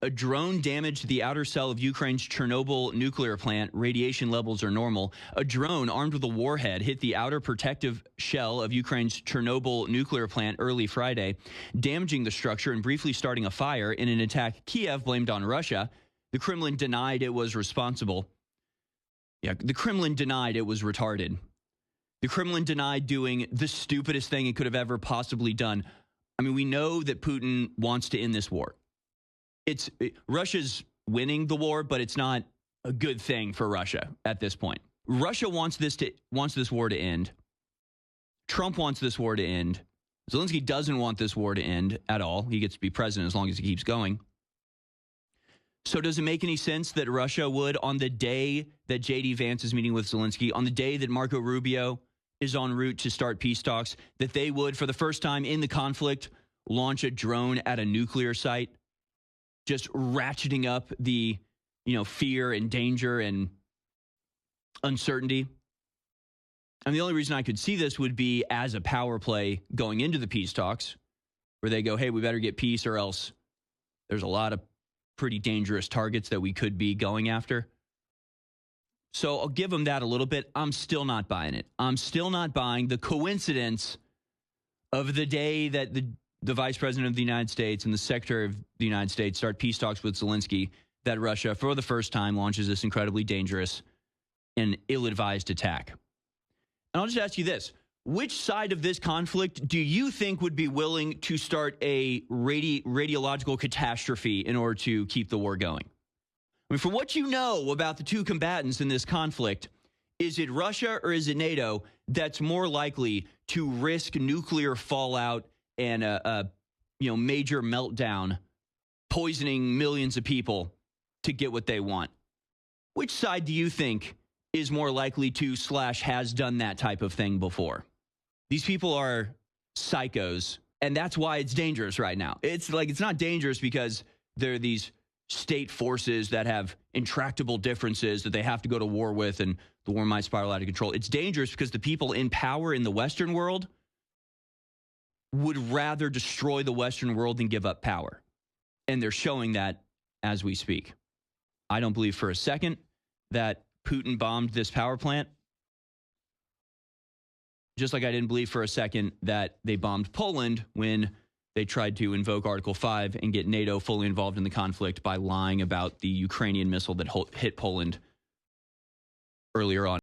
A drone damaged the outer cell of Ukraine's Chernobyl nuclear plant. Radiation levels are normal. A drone armed with a warhead hit the outer protective shell of Ukraine's Chernobyl nuclear plant early Friday, damaging the structure and briefly starting a fire in an attack Kiev blamed on Russia. The Kremlin denied it was responsible. Yeah, the Kremlin denied it was retarded. The Kremlin denied doing the stupidest thing it could have ever possibly done. I mean, we know that Putin wants to end this war. Russia's winning the war, but it's not a good thing for Russia at this point. Russia wants this war to end. Trump wants this war to end. Zelensky doesn't want this war to end at all. He gets to be president as long as he keeps going. So does it make any sense that Russia would, on the day that J.D. Vance is meeting with Zelensky, on the day that Marco Rubio is en route to start peace talks, that they would, for the first time in the conflict, launch a drone at a nuclear site? Just ratcheting up the, fear and danger and uncertainty. And the only reason I could see this would be as a power play going into the peace talks, where they go, hey, we better get peace or else there's a lot of pretty dangerous targets that we could be going after. So I'll give them that a little bit. I'm still not buying it. I'm still not buying the coincidence of the day that the Vice President of the United States and the Secretary of the United States start peace talks with Zelensky, that Russia, for the first time, launches this incredibly dangerous and ill-advised attack. And I'll just ask you this. Which side of this conflict do you think would be willing to start a radiological catastrophe in order to keep the war going? I mean, from what you know about the two combatants in this conflict, is it Russia or is it NATO that's more likely to risk nuclear fallout and a major meltdown, poisoning millions of people to get what they want? Which side do you think is more likely to / has done that type of thing before? These people are psychos, and that's why it's dangerous right now. It's not dangerous because there are these state forces that have intractable differences that they have to go to war with, and the war might spiral out of control. It's dangerous because the people in power in the Western world would rather destroy the Western world than give up power. And they're showing that as we speak. I don't believe for a second that Putin bombed this power plant. Just like I didn't believe for a second that they bombed Poland when they tried to invoke Article 5 and get NATO fully involved in the conflict by lying about the Ukrainian missile that hit Poland earlier on.